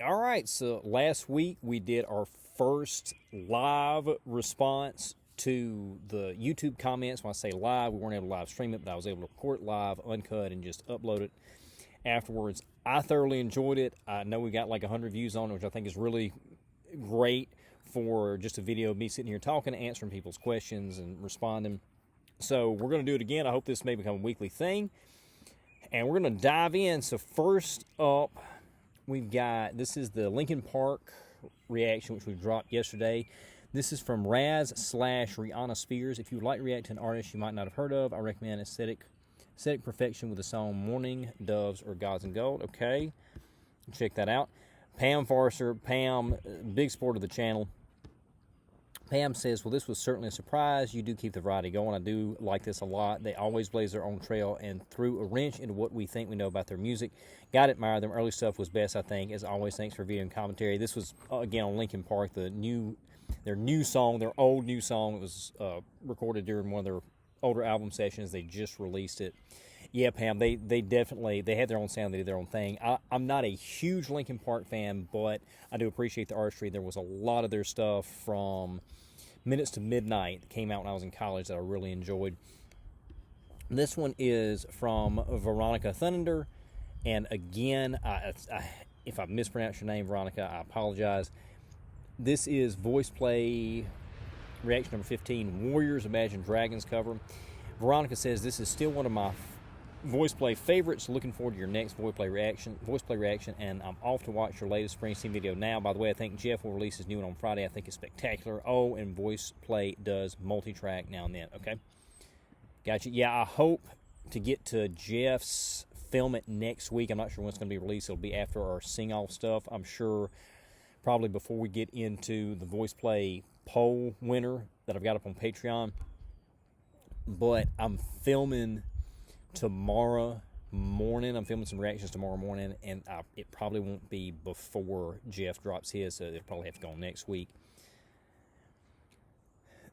All right, so last week we did our first live response to the YouTube comments. When I say live, we weren't able to live stream it, but I was able to record it live, uncut, and just upload it afterwards. I thoroughly enjoyed it. I know we got like 100 views on it, which I think is really great for just a video of me sitting here talking, answering people's questions, and responding. So we're going to do it again. I hope this may become a weekly thing. And we're going to dive in. So first up, we've got, this is the Linkin Park reaction, which we dropped yesterday. This is from Raz/Rihanna Spears. If you would like to react to an artist you might not have heard of, I recommend Aesthetic Perfection with the song Morning Doves or Gods and Gold. Okay, check that out. Pam Farser, Pam, big supporter of the channel. Pam says, well, this was certainly a surprise. You do keep the variety going. I do like this a lot. They always blaze their own trail and threw a wrench into what we think we know about their music. Gotta admire them. Early stuff was best, I think. As always, thanks for video and commentary. This was, again, on Linkin Park, their new song, their old new song. It was recorded during one of their older album sessions. They just released it. Yeah, Pam, they definitely, they had their own sound, they did their own thing. I'm not a huge Linkin Park fan, but I do appreciate the artistry. There was a lot of their stuff from Minutes to Midnight that came out when I was in college that I really enjoyed. This one is from Veronica Thunder, and again, if I mispronounced your name, Veronica, I apologize. This is VoicePlay reaction number 15, Warriors Imagine Dragons cover. Veronica says, this is still one of my VoicePlay favorites. Looking forward to your next VoicePlay reaction, and I'm off to watch your latest Springsteen video now. By the way, I think Jeff will release his new one on Friday. I think it's spectacular. Oh, and VoicePlay does multi-track now and then. Okay, gotcha. Yeah, I hope to get to Jeff's film it next week. I'm not sure when it's going to be released. It'll be after our sing-off stuff. I'm sure probably before we get into the VoicePlay poll winner that I've got up on Patreon. But I'm filming tomorrow morning. I'm filming some reactions tomorrow morning, and it probably won't be before Jeff drops his, so it'll probably have to go on next week.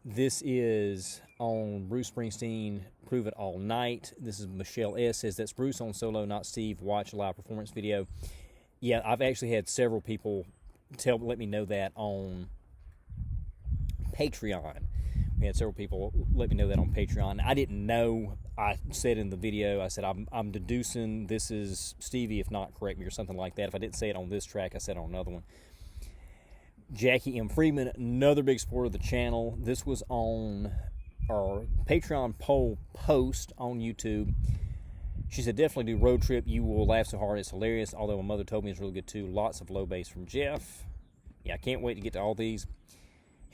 This is on Bruce Springsteen, Prove It All Night. This is Michelle S. says, that's Bruce on solo, not Steve. Watch a live performance video. Yeah, I've actually had several people let me know that on Patreon. We had several people let me know that on Patreon. I didn't know. I said in the video, I said, I'm deducing this is Stevie, if not, correct me, or something like that. If I didn't say it on this track, I said it on another one. Jackie M. Freeman, another big supporter of the channel. This was on our Patreon poll post on YouTube. She said, definitely do Road Trip. You will laugh so hard, it's hilarious. Although my mother told me it's really good too. Lots of low bass from Jeff. Yeah, I can't wait to get to all these.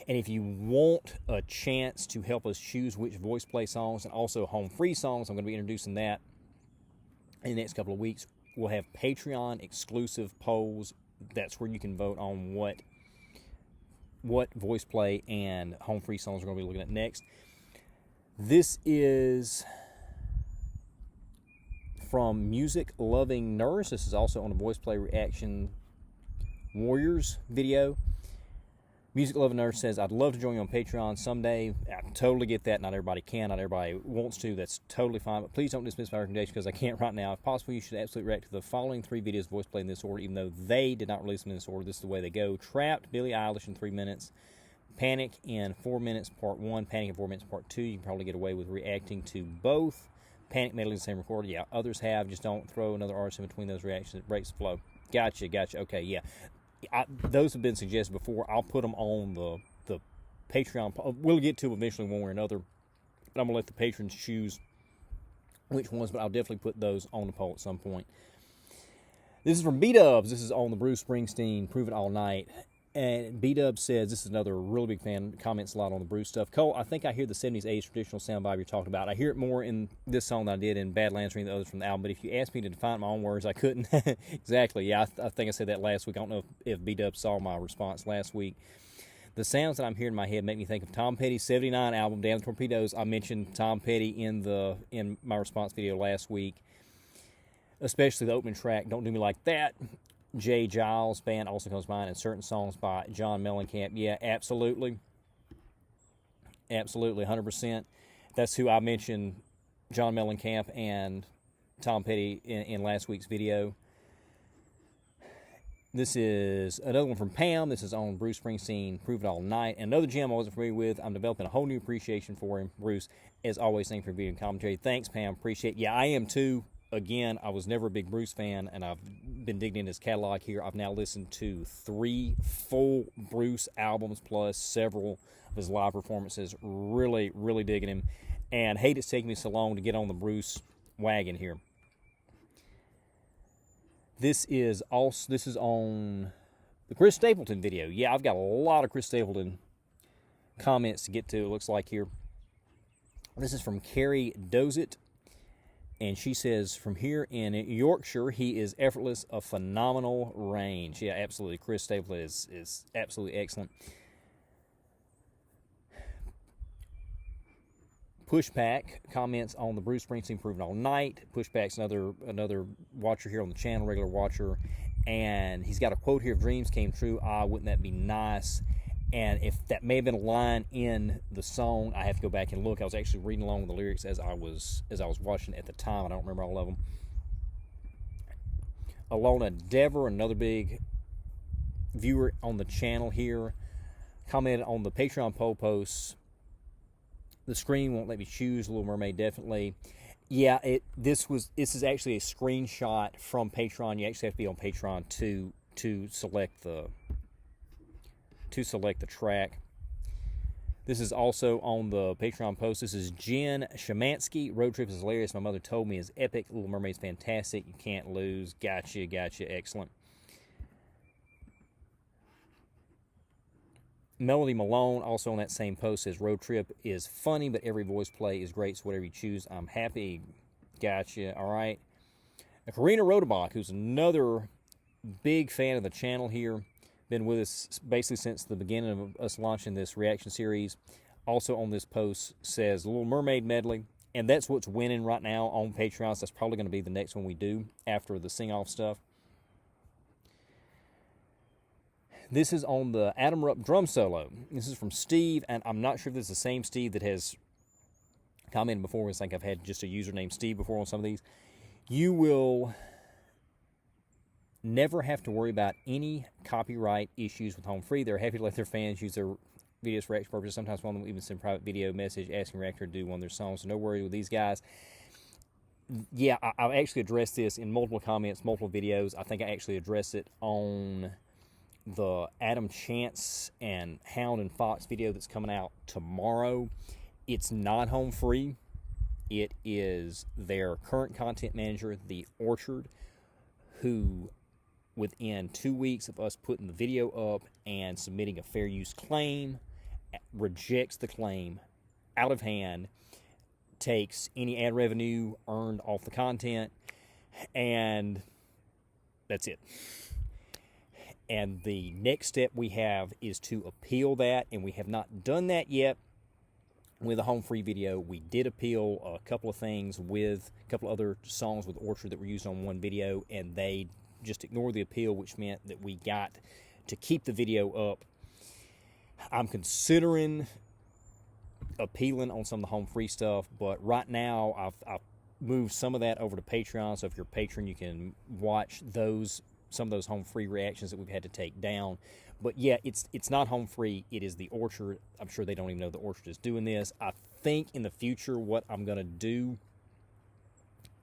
And if you want a chance to help us choose which VoicePlay songs and also home free songs, I'm going to be introducing that in the next couple of weeks. We'll have Patreon exclusive polls. That's where you can vote on what VoicePlay and home free songs we're going to be looking at next. This is from Music Loving Nurse. This is also on the VoicePlay Reaction Warriors video. Music Loving Nurse says, I'd love to join you on Patreon someday. I totally get that. Not everybody can. Not everybody wants to. That's totally fine. But please don't dismiss my recommendation because I can't right now. If possible, you should absolutely react to the following 3 videos VoicePlay in this order, even though they did not release them in this order. This is the way they go. Trapped, Billie Eilish in 3 minutes. Panic in 4 minutes, part 1. Panic in 4 minutes, part 2. You can probably get away with reacting to both. Panic medley in the same recorder. Yeah, others have. Just don't throw another artist in between those reactions. It breaks the flow. Gotcha. Okay, yeah. Those have been suggested before. I'll put them on the Patreon. We'll get to eventually one way or another, but I'm going to let the patrons choose which ones, but I'll definitely put those on the poll at some point. This is from B-Dubs. This is on the Bruce Springsteen Prove It All Night. And B-Dubs says, this is another really big fan, comments a lot on the Bruce stuff. Cole, I think I hear the 70s, 80s traditional sound vibe you're talking about. I hear it more in this song than I did in Badlands or any of the others from the album, but if you asked me to define my own words, I couldn't. Exactly, yeah, I think I said that last week. I don't know if B-Dubs saw my response last week. The sounds that I'm hearing in my head make me think of Tom Petty's 79 album, Damn the Torpedoes. I mentioned Tom Petty in my response video last week, especially the opening track, Don't Do Me Like That. Jay Giles band also comes to mind, and certain songs by John Mellencamp. Yeah, absolutely. Absolutely, 100%. That's who I mentioned, John Mellencamp and Tom Petty in last week's video. This is another one from Pam. This is on Bruce Springsteen, Prove It All Night. And another gem I wasn't familiar with. I'm developing a whole new appreciation for him. Bruce, as always, thanks for being commentary. Thanks, Pam. Appreciate it. Yeah, I am too. Again, I was never a big Bruce fan, and I've been digging in his catalog here. I've now listened to 3 full Bruce albums plus several of his live performances. Really, really digging him. And hate it's taking me so long to get on the Bruce wagon here. This is on the Chris Stapleton video. Yeah, I've got a lot of Chris Stapleton comments to get to, it looks like here. This is from Carrie Dozit, and she says, from here in Yorkshire, he is effortless, a phenomenal range. Yeah, absolutely. Chris Stapleton is absolutely excellent. Pushback comments on the Bruce Springsteen Proven All Night. Pushback's another watcher here on the channel, regular watcher, and he's got a quote here: "Dreams came true. Ah, wouldn't that be nice?" And if that may have been a line in the song, I have to go back and look. I was actually reading along with the lyrics as I was watching at the time. I don't remember all of them. Alona Dever, another big viewer on the channel here, commented on the Patreon poll posts. The screen won't let me choose. Little Mermaid, definitely. Yeah, this is actually a screenshot from Patreon. You actually have to be on Patreon to select the track. This is also on the Patreon post. This is Jen Shemansky. Road Trip is hilarious. My mother told me is epic. Little Mermaid's fantastic. You can't lose. Gotcha. Excellent. Melody Malone, also on that same post, says Road Trip is funny, but every voice play is great, so whatever you choose, I'm happy. Gotcha. All right. Karina Rodebach, who's another big fan of the channel here, been with us basically since the beginning of us launching this reaction series, also on this post says Little Mermaid medley, and that's what's winning right now on Patreon, so that's probably going to be the next one we do after the sing-off stuff. This is on the Adam Rupp drum solo. This is from Steve, and I'm not sure if this is the same Steve that has commented before. I think I've had just a user named Steve before on some of these. You will never have to worry about any copyright issues with Home Free. They're happy to let their fans use their videos for reaction purposes. Sometimes one of them even send a private video message asking reactor to do one of their songs, so no worry with these guys. Yeah, I've actually addressed this in multiple comments, multiple videos. I think I actually addressed it on the Adam Chance and Hound and Fox video that's coming out tomorrow. It's not Home Free. It is their current content manager, The Orchard, who within 2 weeks of us putting the video up and submitting a fair use claim, rejects the claim out of hand, takes any ad revenue earned off the content, and that's it. And the next step we have is to appeal that, and we have not done that yet with the Home Free video. We did appeal a couple of things with a couple other songs with Orchard that were used on one video, and they just ignored the appeal, which meant that we got to keep the video up. I'm considering appealing on some of the Home Free stuff, but right now I've moved some of that over to Patreon, so if you're a patron, you can watch some of those Home Free reactions that we've had to take down. But yeah, it's not Home Free, it is The Orchard. I'm sure they don't even know The Orchard is doing this. I think in the future what I'm going to do,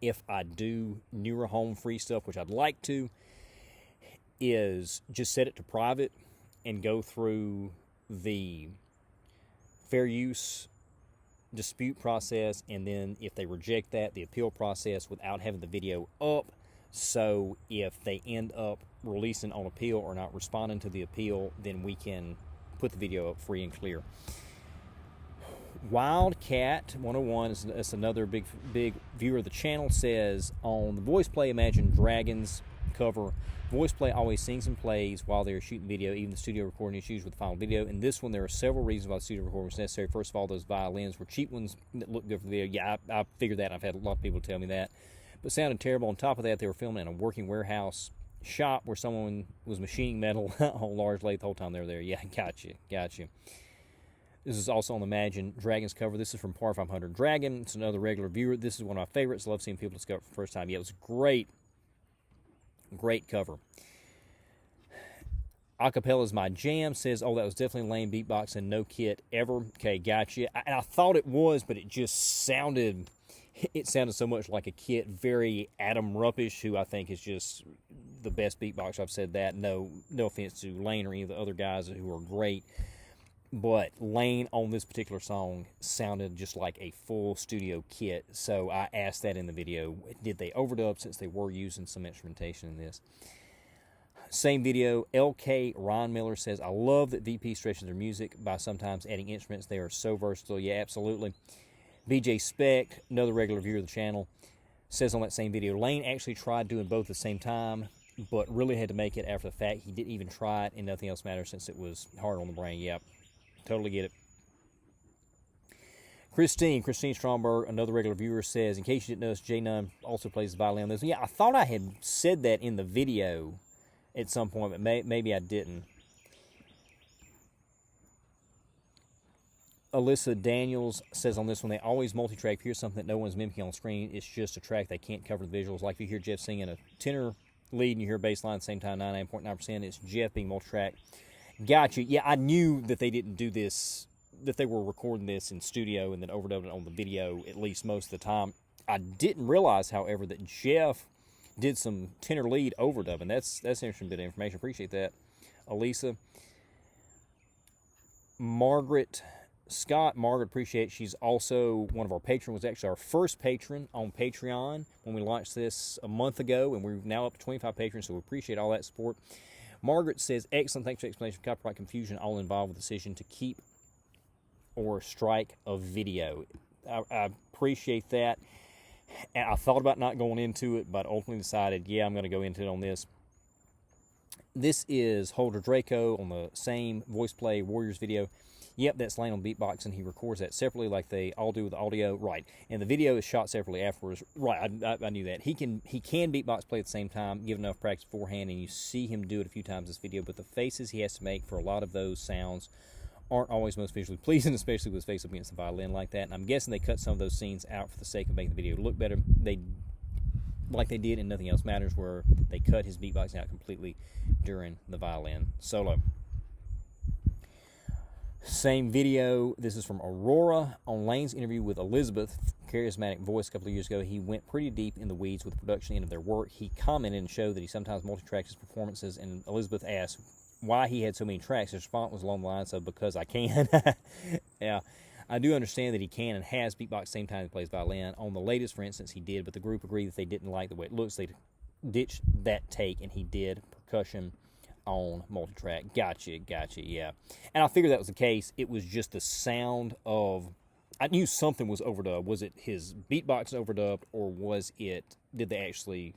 if I do newer Home Free stuff, which I'd like to, is just set it to private and go through the fair use dispute process, and then if they reject that, the appeal process without having the video up. So if they end up releasing on appeal or not responding to the appeal, then we can put the video up free and clear. Wildcat 101 is another big viewer of the channel, says on the VoicePlay Imagine Dragons cover, VoicePlay always sings and plays while they're shooting video, even the studio recording issues with the final video. In this one, there are several reasons why the studio recording was necessary. First of all, those violins were cheap ones that looked good for the video. Yeah, I figured that. I've had a lot of people tell me that. But sounded terrible. On top of that, they were filming in a working warehouse shop where someone was machining metal on a large lathe the whole time they were there. Yeah, gotcha. This is also on the Imagine Dragons cover. This is from Par 500 Dragon. It's another regular viewer. This is one of my favorites. Love seeing people discover it for the first time. Yeah, it was great cover. Acapella is my jam. Says, oh, that was definitely lame beatboxing, no kit ever. Okay, gotcha. And I thought it was, but it just sounded... It sounded so much like a kit, very Adam Ruppish, who I think is just the best beatboxer. I've said that. No offense to Lane or any of the other guys who are great. But Lane on this particular song sounded just like a full studio kit. So I asked that in the video. Did they overdub, since they were using some instrumentation in this? Same video, LK Ron Miller says, I love that VP stretches their music by sometimes adding instruments. They are so versatile. Yeah, absolutely. BJ Speck, another regular viewer of the channel, says on that same video, Lane actually tried doing both at the same time, but really had to make it after the fact. He didn't even try it, and nothing else matters since it was hard on the brain. Yep, totally get it. Christine Stromberg, another regular viewer, says, in case you didn't notice, J Nunn also plays the violin on this. Yeah, I thought I had said that in the video at some point, but maybe I didn't. Alyssa Daniels says on this one, they always multi-track. Here's something that no one's mimicking on screen. It's just a track. They can't cover the visuals. Like if you hear Jeff singing a tenor lead and you hear bass line at the same time, 99.9%, it's Jeff being multi-track. Gotcha. Yeah, I knew that they didn't do this, that they were recording this in studio and then overdubbing it on the video at least most of the time. I didn't realize, however, that Jeff did some tenor lead overdubbing. That's an interesting bit of information. Appreciate that. Elisa. Margaret, appreciate. She's also one of our patrons. Was actually our first patron on Patreon when we launched this a month ago, and we're now up to 25 patrons, so we appreciate all that support. Margaret says, excellent, thanks for the explanation of copyright confusion, all involved with the decision to keep or strike a video. I appreciate that. And I thought about not going into it, but ultimately decided, yeah, I'm going to go into it on this. This is Holder Draco on the same VoicePlay Warriors video. Yep, that's Lane on beatboxing. He records that separately like they all do with the audio. Right. And the video is shot separately afterwards. Right, I knew that. He can beatbox play at the same time, give enough practice beforehand, and you see him do it a few times in this video, but the faces he has to make for a lot of those sounds aren't always most visually pleasing, especially with his face up against the violin like that. And I'm guessing they cut some of those scenes out for the sake of making the video look better. Like they did in Nothing Else Matters, where they cut his beatboxing out completely during the violin solo. Same video. This is from Aurora on Lane's interview with Elizabeth, charismatic voice, a couple of years ago. He went pretty deep in the weeds with the production end of their work. He commented and showed that he sometimes multi-tracks his performances, and Elizabeth asked why he had so many tracks. His response was along the lines of, because I can. Yeah, I do understand that he can and has beatbox at the same time he plays violin. On the latest, for instance, he did, but the group agreed that they didn't like the way it looks. They ditched that take, and he did percussion on multi-track. Gotcha, yeah. And I figured that was the case. It was just the sound of... I knew something was overdubbed. Was it his beatbox overdubbed, or was it... Did they actually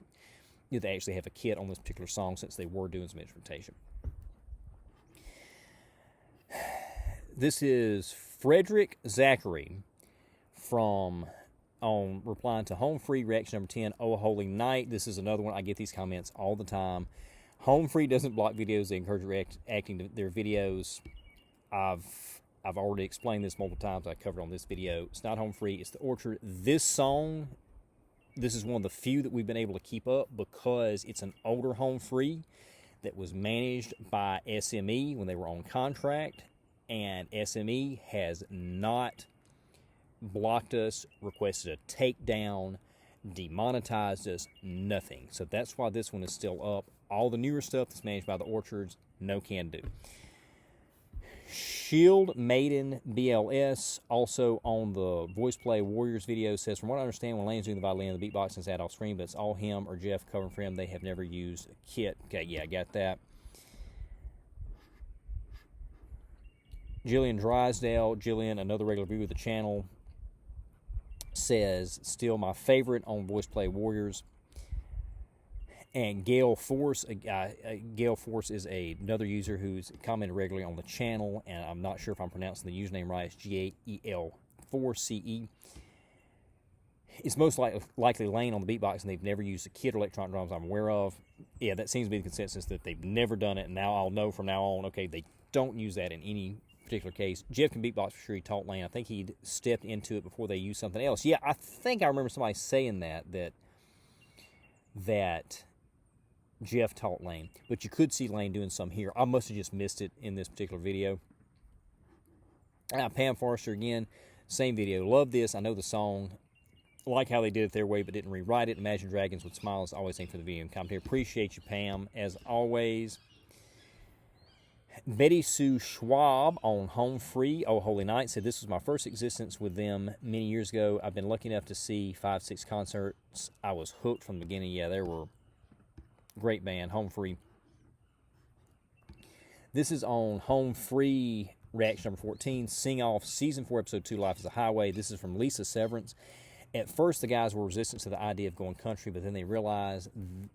have a kit on this particular song, since they were doing some instrumentation? This is Frederick Zachary from... replying to Home Free Reaction number 10, Oh Holy Night. This is another one. I get these comments all the time. Home Free doesn't block videos. They encourage reacting to their videos. I've already explained this multiple times. I covered on this video. It's not Home Free. It's the Orchard. This song, this is one of the few that we've been able to keep up because it's an older Home Free that was managed by SME when they were on contract, and SME has not blocked us, requested a takedown, demonetized us, nothing. So that's why this one is still up. All the newer stuff that's managed by the Orchards, no can do. Shield Maiden BLS, also on the VoicePlay Warriors video, says, from what I understand, when Lane's doing the violin, the beatboxing is out off screen, but it's all him or Jeff covering for him. They have never used a kit. Okay, yeah, I got that. Jillian Drysdale, another regular viewer of the channel, says, still my favorite on VoicePlay Warriors. And Gail Force is another user who's commented regularly on the channel, and I'm not sure if I'm pronouncing the username right. It's GAEL4CE. It's most likely Lane on the beatbox, and they've never used a kit or electronic drums I'm aware of. Yeah, that seems to be the consensus, that they've never done it, and now I'll know from now on, okay, they don't use that in any particular case. Jeff can beatbox for sure. He taught Lane. I think he'd stepped into it before they used something else. Yeah, I think I remember somebody saying that Jeff taught Lane. But you could see Lane doing some here. I must have just missed it in this particular video. Pam Forrester again, same video. Love this. I know the song. Like how they did it their way, but didn't rewrite it. Imagine Dragons with Smiles. Always thank for the video and commentary. Appreciate you, Pam, as always. Betty Sue Schwab on Home Free, Oh Holy Night, said this was my first existence with them many years ago. I've been lucky enough to see 5-6 concerts. I was hooked from the beginning. Yeah, they were a great band. Home Free. This is on Home Free, reaction number 14. Sing Off, Season 4, Episode 2, Life is a Highway. This is from Lisa Severance. At first, the guys were resistant to the idea of going country, but then they realized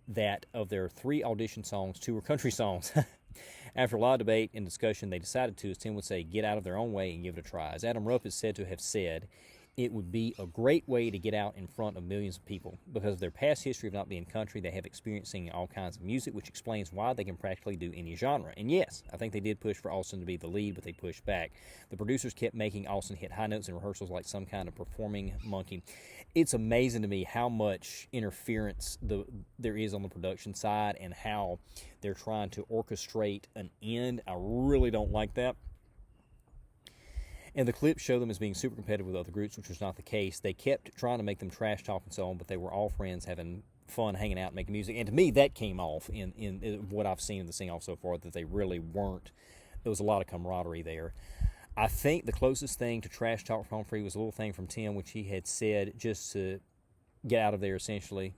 that of their 3 audition songs, 2 were country songs. After a lot of debate and discussion, they decided to, as Tim would say, get out of their own way and give it a try. As Adam Rupp is said to have said, it would be a great way to get out in front of millions of people. Because of their past history of not being country, they have experience singing all kinds of music, which explains why they can practically do any genre. And yes, I think they did push for Austin to be the lead, but they pushed back. The producers kept making Austin hit high notes in rehearsals like some kind of performing monkey. It's amazing to me how much interference there is on the production side and how they're trying to orchestrate an end. I really don't like that. And the clips show them as being super competitive with other groups, which was not the case. They kept trying to make them trash talk and so on, but they were all friends having fun, hanging out, making music. And to me, that came off in what I've seen in the sing-off so far, that they really weren't. There was a lot of camaraderie there. I think the closest thing to trash talk from Home Free was a little thing from Tim, which he had said just to get out of there, essentially.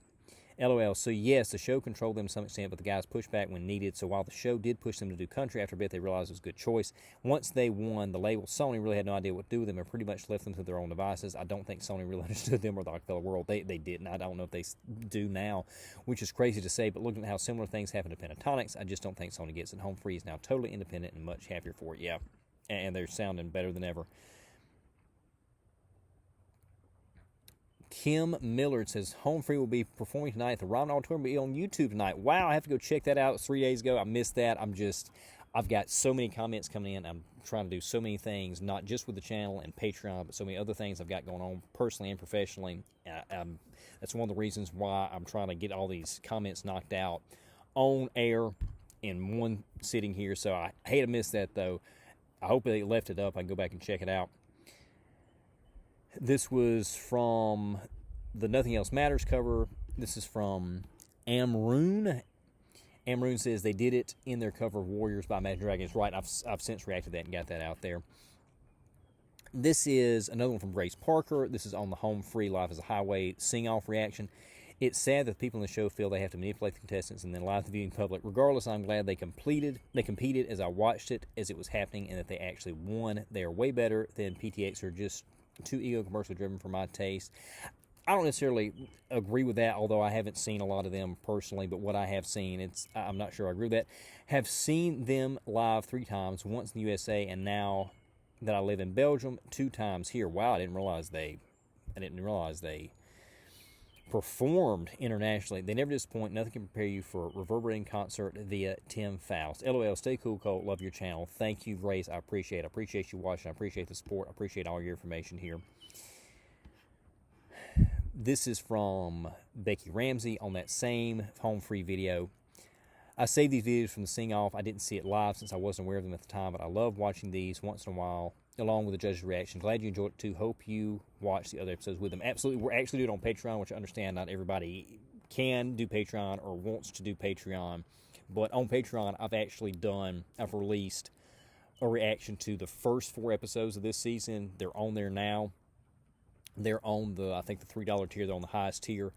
LOL. So, yes, the show controlled them to some extent, but the guys pushed back when needed. So, while the show did push them to do country, after a bit they realized it was a good choice. Once they won, the label, Sony, really had no idea what to do with them and pretty much left them to their own devices. I don't think Sony really understood them or the acapella world. They didn't. I don't know if they do now, which is crazy to say, but looking at how similar things happen to Pentatonics, I just don't think Sony gets it. Home Free is now totally independent and much happier for it. Yeah, and they're sounding better than ever. Kim Millard says, Home Free will be performing tonight at the Ron Auditorium, will be on YouTube tonight. Wow, I have to go check that out. It was 3 days ago. I missed that. I've got so many comments coming in. I'm trying to do so many things, not just with the channel and Patreon, but so many other things I've got going on personally and professionally. That's one of the reasons why I'm trying to get all these comments knocked out on air in one sitting here. So I hate to miss that, though. I hope they left it up. I can go back and check it out. This was from the Nothing Else Matters cover. This is from Amroon. Amroon says they did it in their cover of Warriors by Imagine Dragons. Right, I've since reacted to that and got that out there. This is another one from Grace Parker. This is on the Home Free Life is a Highway sing-off reaction. It's sad that the people in the show feel they have to manipulate the contestants and then lie to the viewing public. Regardless, I'm glad they competed as I watched it as it was happening and that they actually won. They are way better than PTX, or just too ego commercial driven for my taste. I don't necessarily agree with that, although I haven't seen a lot of them personally, but what I have seen, I'm not sure I agree with that. Have seen them live 3 times, once in the USA, and now that I live in Belgium, 2 times here. Wow, I didn't realize they performed internationally. They never disappoint. Nothing can prepare you for a reverberating concert via Tim Faust. LOL, stay cool, Colt. Love your channel. Thank you, Grace. I appreciate it. I appreciate you watching. I appreciate the support. I appreciate all your information here. This is from Becky Ramsey on that same Home Free video. I saved these videos from the sing-off. I didn't see it live since I wasn't aware of them at the time, but I love watching these once in a while, along with the judges' reaction. Glad you enjoyed it too. Hope you watch the other episodes with them. Absolutely. We're actually doing it on Patreon, which I understand not everybody can do Patreon or wants to do Patreon. But on Patreon, I've released a reaction to the first 4 episodes of this season. They're on there now. They're on I think the $3 tier. They're on the highest tier.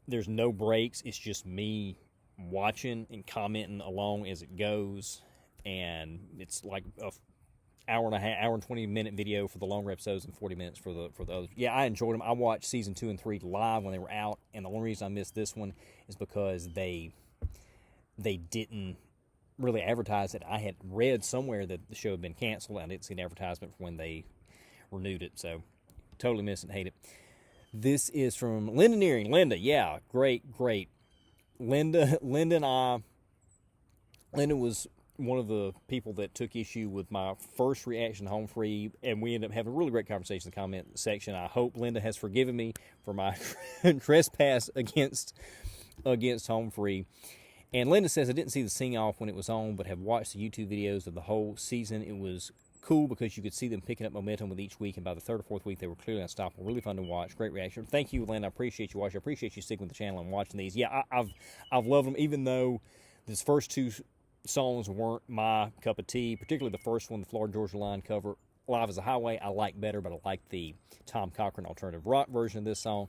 There's no breaks. It's just me watching and commenting along as it goes. And it's like a hour and 20-minute video for the longer episodes and 40 minutes for the others. Yeah, I enjoyed them. I watched season 2 and 3 live when they were out, and the only reason I missed this one is because they didn't really advertise it. I had read somewhere that the show had been canceled, and I didn't see an advertisement for when they renewed it, so totally missed it and hate it. This is from Linda Nearing. Linda, yeah, great. Linda was one of the people that took issue with my first reaction to Home Free, and we ended up having a really great conversation in the comment section. I hope Linda has forgiven me for my trespass against against Home Free. And Linda says, I didn't see the sing-off when it was on, but have watched the YouTube videos of the whole season. It was cool because you could see them picking up momentum with each week, and by the third or fourth week, they were clearly unstoppable. Really fun to watch. Great reaction. Thank you, Linda. I appreciate you watching. I appreciate you sticking with the channel and watching these. Yeah, I've loved them, even though these first two songs weren't my cup of tea, particularly the first one, the Florida Georgia Line cover, Live as a Highway, I like better, but I like the Tom Cochran alternative rock version of this song.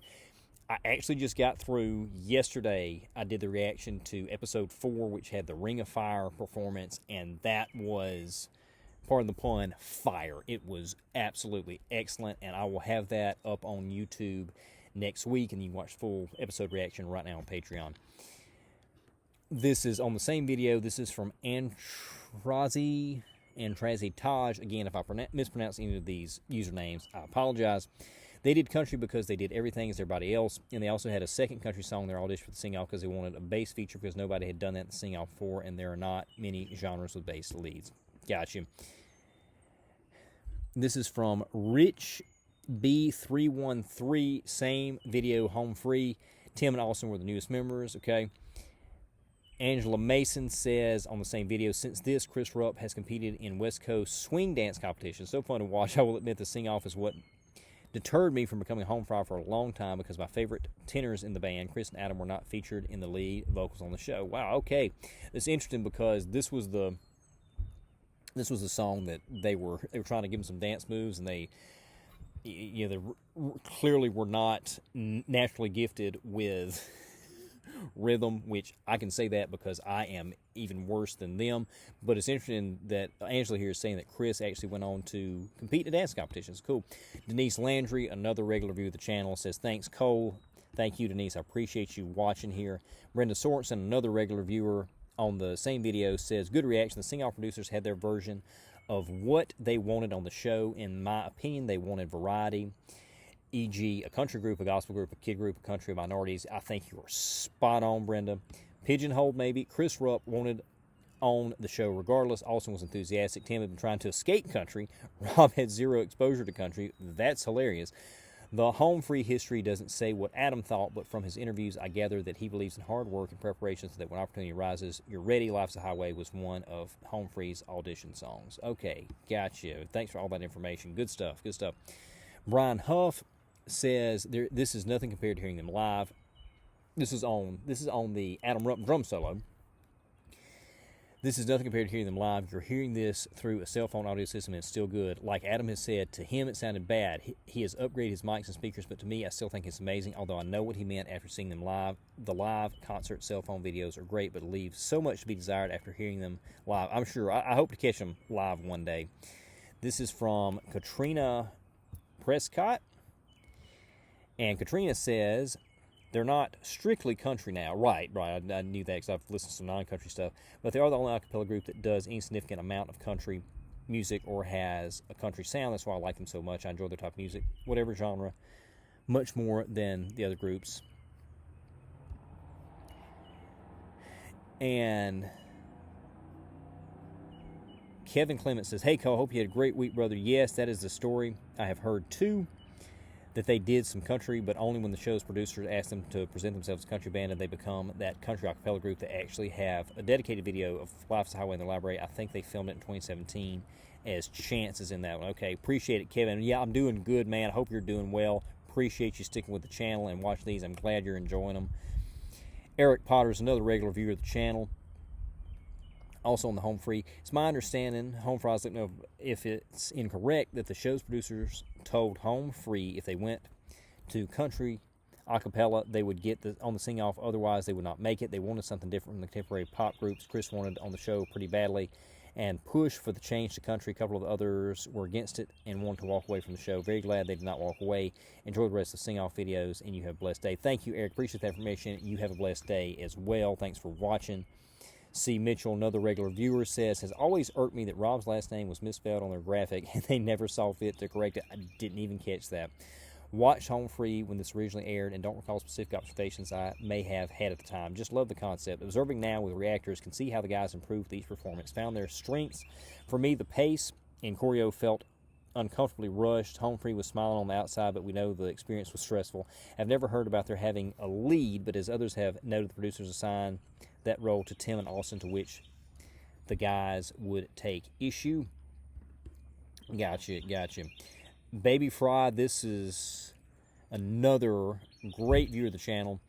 I actually just got through yesterday. I did the reaction to episode 4, which had the Ring of Fire performance, and that was, pardon the pun, fire. It was absolutely excellent, and I will have that up on YouTube next week, and you can watch full episode reaction right now on Patreon. This is on the same video. This is from Antrazi Taj. Again, if I mispronounce any of these usernames, I apologize. They did country because they did everything as everybody else, and they also had a second country song they auditioned for the sing-off because they wanted a bass feature because nobody had done that in the sing-off before, and there are not many genres with bass leads. Gotcha. This is from Rich B313, same video, Home Free. Tim and Austin were the newest members, okay? Angela Mason says on the same video, since this, Chris Rupp has competed in West Coast swing dance competitions. So fun to watch. I will admit the sing-off is what deterred me from becoming home fry for a long time because my favorite tenors in the band, Chris and Adam, were not featured in the lead vocals on the show. Wow, okay. It's interesting because this was the song that they were trying to give them some dance moves, and they clearly were not naturally gifted with rhythm, which I can say that because I am even worse than them. But it's interesting that Angela here is saying that Chris actually went on to compete in dance competitions. Cool. Denise Landry, another regular viewer of the channel, says, thanks, Cole. Thank you, Denise. I appreciate you watching here. Brenda Sorensen, another regular viewer on the same video, says, good reaction. The sing-off producers had their version of what they wanted on the show. In my opinion, they wanted variety, e.g. a country group, a gospel group, a kid group, a country of minorities. I think you are spot on, Brenda. Pigeonhole, maybe. Chris Rupp wanted on the show regardless. Austin was enthusiastic. Tim had been trying to escape country. Rob had zero exposure to country. That's hilarious. The Home Free history doesn't say what Adam thought, but from his interviews, I gather that he believes in hard work and preparation so that when opportunity arises, you're ready. Life's a Highway was one of Home Free's audition songs. Okay, gotcha. Thanks for all that information. Good stuff, good stuff. Brian Huff says this is nothing compared to hearing them live. This is on the Adam Rupp drum solo. This is nothing compared to hearing them live. You're hearing this through a cell phone audio system, and it's still good. Like Adam has said, to him it sounded bad. He has upgraded his mics and speakers, but to me, I still think it's amazing, although I know what he meant after seeing them live. The live concert cell phone videos are great, but leave so much to be desired after hearing them live. I'm sure. I hope to catch them live one day. This is from Katrina Prescott. And Katrina says, they're not strictly country now. Right. I knew that because I've listened to some non-country stuff. But they are the only a cappella group that does any significant amount of country music or has a country sound. That's why I like them so much. I enjoy their type of music, whatever genre, much more than the other groups. And Kevin Clement says, hey, Cole, hope you had a great week, brother. Yes, that is the story. I have heard, too, that they did some country, but only when the show's producers asked them to present themselves as a country band and they become that country a cappella group that actually have a dedicated video of Life's a Highway in the library. I think they filmed it in 2017 as Chance is in that one. Okay, appreciate it, Kevin. Yeah, I'm doing good, man. I hope you're doing well. Appreciate you sticking with the channel and watching these. I'm glad you're enjoying them. Eric Potter is another regular viewer of the channel. Also on the Home Free. It's my understanding, Home Free, I don't know if it's incorrect, that the show's producers told Home Free if they went to country a cappella, they would get on the sing-off. Otherwise, they would not make it. They wanted something different from the contemporary pop groups Chris wanted on the show pretty badly and pushed for the change to country. A couple of the others were against it and wanted to walk away from the show. Very glad they did not walk away. Enjoy the rest of the sing-off videos, and you have a blessed day. Thank you, Eric. Appreciate that information. You have a blessed day as well. Thanks for watching. C. Mitchell, another regular viewer, says, has always irked me that Rob's last name was misspelled on their graphic and they never saw fit to correct it. I didn't even catch that. Watched Home Free when this originally aired and don't recall specific observations I may have had at the time. Just love the concept. Observing now with reactors, can see how the guys improved each performance. Found their strengths. For me, the pace and choreo felt uncomfortably rushed. Home free was smiling on the outside, but we know the experience was stressful. I've never heard about their having a lead, but as others have noted, the producers assigned that role to Tim and Austin, to which the guys would take issue. Gotcha. Baby Fry, this is another great viewer of the channel.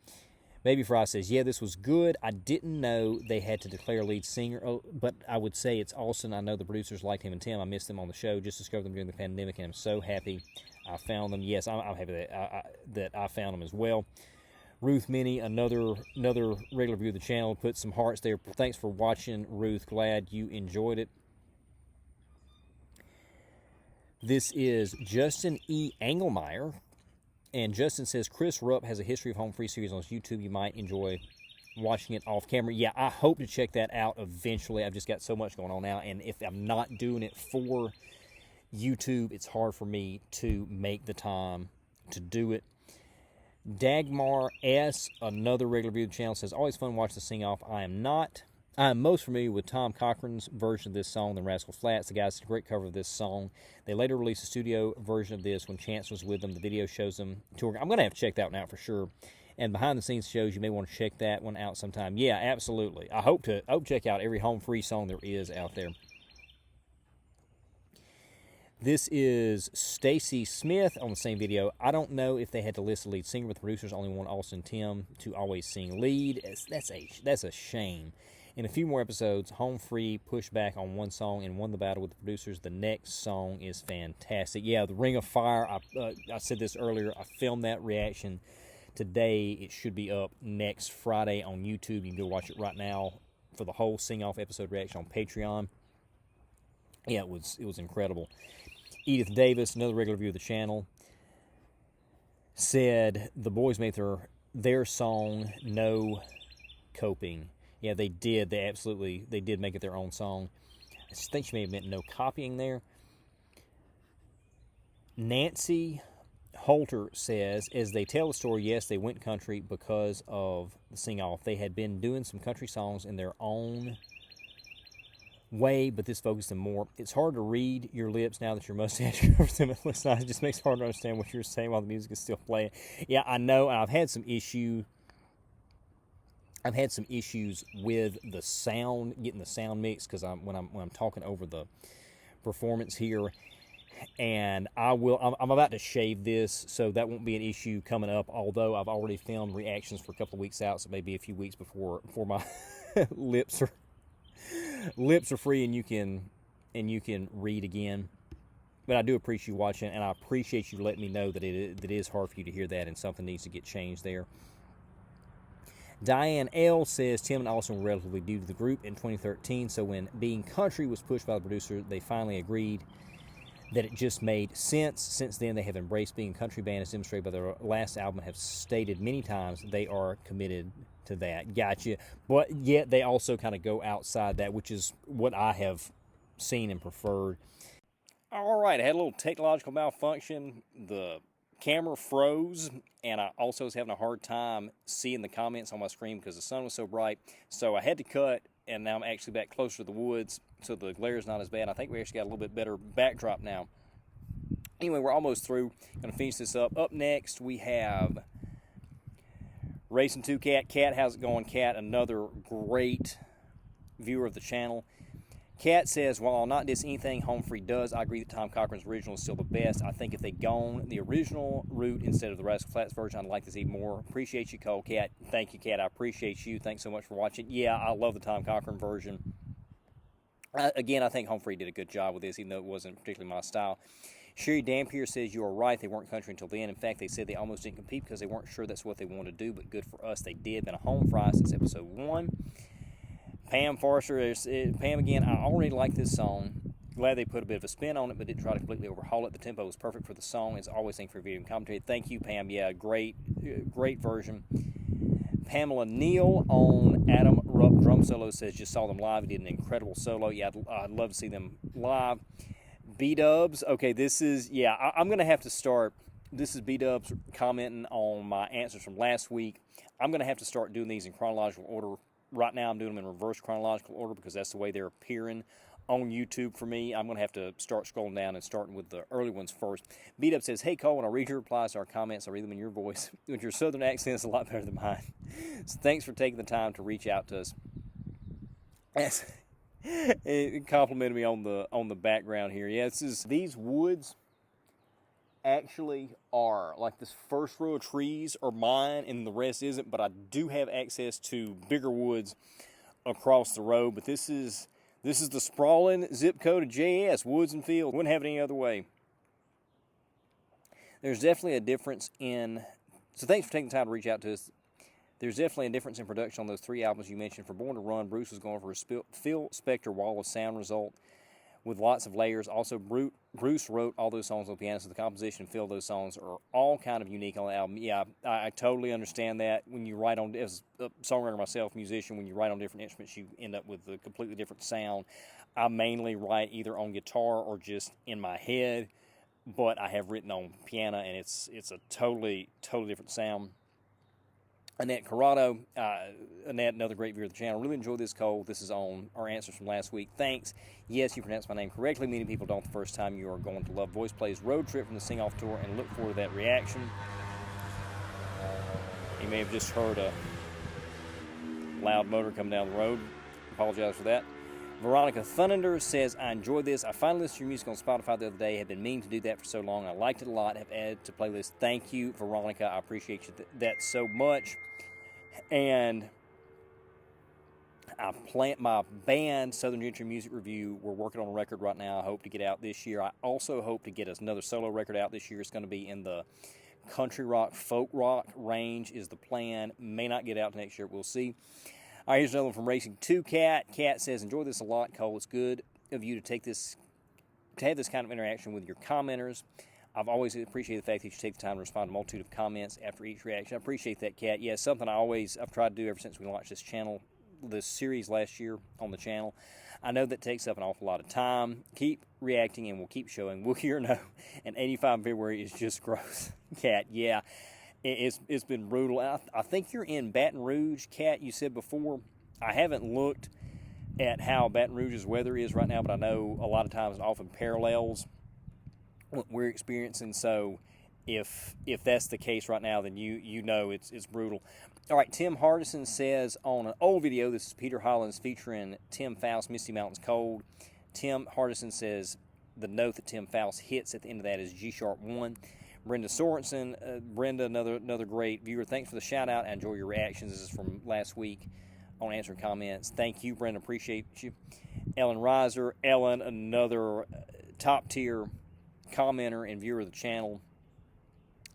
Baby Fry says, yeah, this was good. I didn't know they had to declare lead singer, but I would say it's Austin. I know the producers liked him and Tim. I missed them on the show. Just discovered them during the pandemic, and I'm so happy I found them. Yes, I'm happy that I found them as well. Ruth Minnie, another regular viewer of the channel, put some hearts there. Thanks for watching, Ruth. Glad you enjoyed it. This is Justin E. Engelmeyer. And Justin says, Chris Rupp has a history of home free series on his YouTube. You might enjoy watching it off camera. Yeah, I hope to check that out eventually. I've just got so much going on now. And if I'm not doing it for YouTube, it's hard for me to make the time to do it. Dagmar S., another regular viewer of the channel, says, always fun to watch the sing-off. I am most familiar with Tom Cochran's version of this song than Rascal Flatts. The guys did a great cover of this song. They later released a studio version of this when Chance was with them. The video shows them touring. I'm going to have to check that one out for sure. And behind the scenes shows, you may want to check that one out sometime. Yeah, absolutely. I hope to check out every home free song there is out there. This is Stacy Smith on the same video. I don't know if they had to list the lead singer, but the producers only want Austin Tim to always sing lead. That's a shame. In a few more episodes, Home Free pushed back on one song and won the battle with the producers. The next song is fantastic. Yeah, the Ring of Fire, I said this earlier. I filmed that reaction today. It should be up next Friday on YouTube. You can go watch it right now for the whole sing-off episode reaction on Patreon. Yeah, it was incredible. Edith Davis, another regular viewer of the channel, said the boys made their song No Coping. Yeah, they did. They did make it their own song. I think she may have meant no copying there. Nancy Holter says, as they tell the story, yes, they went country because of the sing-off. They had been doing some country songs in their own way, but this focused them more. It's hard to read your lips now that your mustache covers them. It just makes it hard to understand what you're saying while the music is still playing. Yeah, I know. I've had some issues with the sound, getting the sound mix, because when I'm talking over the performance here, and I'm about to shave this, so that won't be an issue coming up. Although I've already filmed reactions for a couple of weeks out, so maybe a few weeks before my lips are free and you can read again. But I do appreciate you watching, and I appreciate you letting me know that it is hard for you to hear that, and something needs to get changed there. Diane L. says Tim and Austin were relatively new to the group in 2013, so when Being Country was pushed by the producer, they finally agreed that it just made sense. Since then, they have embraced being a country band, as demonstrated by their last album, have stated many times they are committed to that. Gotcha. But yet they also kind of go outside that, which is what I have seen and preferred. All right, I had a little technological malfunction. The camera froze, and I also was having a hard time seeing the comments on my screen because the sun was so bright. So I had to cut, and now I'm actually back closer to the woods, so the glare is not as bad. I think we actually got a little bit better backdrop now. Anyway, we're almost through. Going to finish this up. Up next, we have Racing 2 Cat. Cat, how's it going, Cat? Another great viewer of the channel. Cat says, while I'll not diss anything Home Free does, I agree that Tom Cochran's original is still the best. I think if they'd gone the original route instead of the Rascal Flatts version, I'd like this even more. Appreciate you, Cole. Cat, thank you, Cat. I appreciate you. Thanks so much for watching. Yeah, I love the Tom Cochran version. Again, I think Home Free did a good job with this, even though it wasn't particularly my style. Sherry Dampier says, you are right, they weren't country until then. In fact, they said they almost didn't compete because they weren't sure that's what they wanted to do, but good for us, they did. Been a home fry since episode 1. Pam Forrester, Pam again, I already like this song. Glad they put a bit of a spin on it, but didn't try to completely overhaul it. The tempo was perfect for the song. As always, thank you for video and commentary. Thank you, Pam. Yeah, great version. Pamela Neal on Adam Rupp drum solo says, just saw them live. He did an incredible solo. Yeah, I'd love to see them live. B-Dubs, okay, this is, yeah, I'm going to have to start. This is B-Dubs commenting on my answers from last week. I'm going to have to start doing these in chronological order. Right now, I'm doing them in reverse chronological order because that's the way they're appearing on YouTube for me. I'm going to have to start scrolling down and starting with the early ones first. Beat Up says, hey, Cole, when I read your replies to our comments, I read them in your voice. With your southern accent, it's a lot better than mine. So thanks for taking the time to reach out to us. It complimented me on the background here. Yeah, these woods actually are, like, this first row of trees are mine and the rest isn't, but I do have access to bigger woods across the road. But this is the sprawling zip code of Jayess, woods and fields. Wouldn't have it any other way. There's definitely a difference in, so thanks for taking the time to reach out to us. There's definitely a difference in production on those 3 albums you mentioned. For Born to Run, Bruce was going for a Phil Spector wall of sound result with lots of layers. Also, Bruce wrote all those songs on the piano, so the composition and feel of those songs are all kind of unique on the album. Yeah, I totally understand that. When you write on, as a songwriter myself, musician, when you write on different instruments, you end up with a completely different sound. I mainly write either on guitar or just in my head, but I have written on piano, and it's a totally different sound. Annette Corrado, Annette, another great viewer of the channel. Really enjoyed this, Cole. This is on our answers from last week. Thanks. Yes, you pronounced my name correctly. Many people don't the first time. You are going to love VoicePlay's road trip from the sing-off tour and look forward to that reaction. You may have just heard a loud motor coming down the road. Apologize for that. Veronica Thunder says, I enjoyed this. I finally listened to your music on Spotify the other day. Have been meaning to do that for so long. I liked it a lot. Have added to playlist. Thank you, Veronica. I appreciate you that so much. And my band, Southern Gentry Music Review, we're working on a record right now. I hope to get out this year. I also hope to get another solo record out this year. It's going to be in the country rock, folk rock range is the plan. May not get out next year. We'll see. All right, here's another one from Racing 2 Cat. Cat says, enjoy this a lot, Cole. It's good of you to have this kind of interaction with your commenters. I've always appreciated the fact that you take the time to respond to a multitude of comments after each reaction. I appreciate that, Kat. Yeah, something I've tried to do ever since we launched this series last year on the channel. I know that takes up an awful lot of time. Keep reacting and we'll keep showing. We'll hear no. And 85 in February is just gross. Kat, yeah. It's been brutal. I think you're in Baton Rouge, Kat, you said before. I haven't looked at how Baton Rouge's weather is right now, but I know a lot of times it often parallels what we're experiencing. So if that's the case right now, then you know it's brutal. All right, Tim Hardison says on an old video, this is Peter Hollins featuring Tim Faust, Misty Mountains Cold. Tim Hardison says the note that Tim Faust hits at the end of that is G-sharp 1. Brenda Sorensen, Brenda, another great viewer. Thanks for the shout out. I enjoy your reactions. This is from last week on answering comments. Thank you, Brenda. Appreciate you. Ellen Reiser, another top tier commenter and viewer of the channel.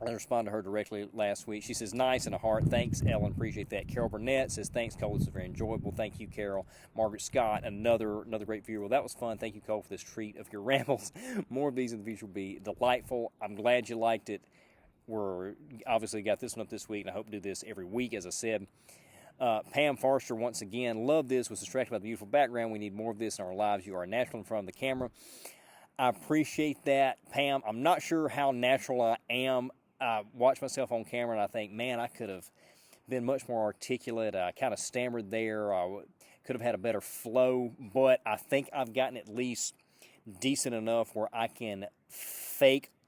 I responded to her directly last week. She says, nice and a heart. Thanks, Ellen. Appreciate that. Carol Burnett says, thanks, Cole. This is very enjoyable. Thank you, Carol. Margaret Scott, another great viewer. Well, that was fun. Thank you, Cole, for this treat of your rambles. More of these in the future will be delightful. I'm glad you liked it. We're obviously got this one up this week, and I hope to do this every week, as I said. Pam Forster, once again, love this. Was distracted by the beautiful background. We need more of this in our lives. You are natural in front of the camera. I appreciate that, Pam. I'm not sure how natural I am. I watch myself on camera and I think, man, I could have been much more articulate. I kind of stammered there. I could have had a better flow, but I think I've gotten at least decent enough where I can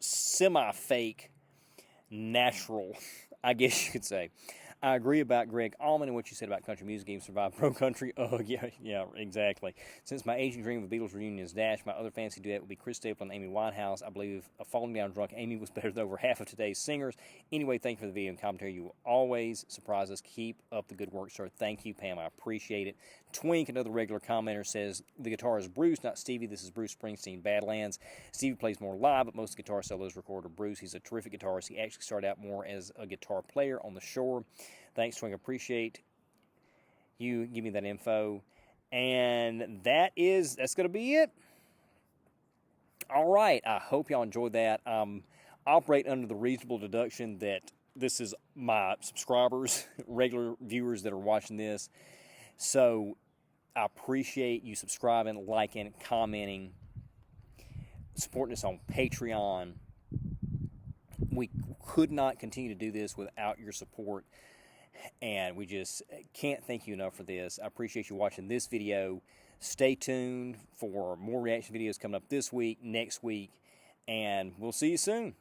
semi-fake, natural, I guess you could say. I agree about Greg Allman and what you said about country music even survive pro country. Oh, yeah, exactly. Since my aging dream of a Beatles reunion is dashed, my other fancy duet would be Chris Stapleton and Amy Winehouse. I believe a falling down drunk Amy was better than over half of today's singers. Anyway, thank you for the video and commentary. You will always surprise us. Keep up the good work, sir. Thank you, Pam. I appreciate it. Twink, another regular commenter, says, the guitar is Bruce, not Stevie. This is Bruce Springsteen, Badlands. Stevie plays more live, but most guitar solos recorded Bruce. He's a terrific guitarist. He actually started out more as a guitar player on the shore. Thanks, Twink. Appreciate you give me that info. And that's going to be it. All right. I hope y'all enjoyed that. Operate under the reasonable deduction that this is my subscribers, regular viewers that are watching this. So I appreciate you subscribing, liking, commenting, supporting us on Patreon. We could not continue to do this without your support, and we just can't thank you enough for this. I appreciate you watching this video. Stay tuned for more reaction videos coming up this week, next week, and we'll see you soon.